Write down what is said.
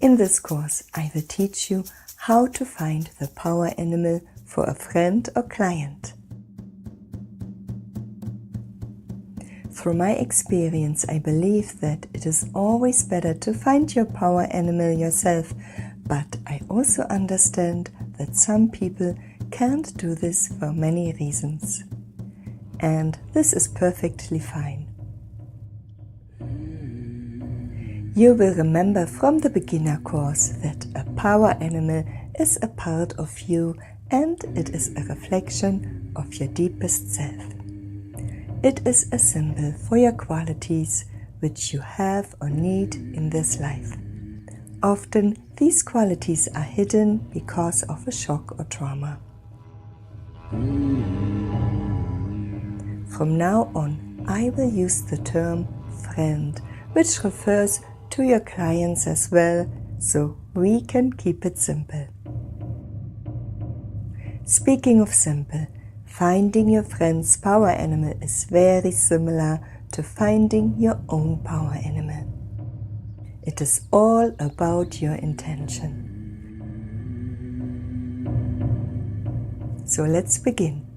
In this course, I will teach you how to find the power animal for a friend or client. Through my experience, I believe that it is always better to find your power animal yourself, but I also understand that some people can't do this for many reasons. And this is perfectly fine. You will remember from the beginner course that a power animal is a part of you and it is a reflection of your deepest self. It is a symbol for your qualities which you have or need in this life. Often these qualities are hidden because of a shock or trauma. From now on, I will use the term friend, which refers to your clients as well, so we can keep it simple. Speaking of simple, finding your friend's power animal is very similar to finding your own power animal. It is all about your intention. So let's begin.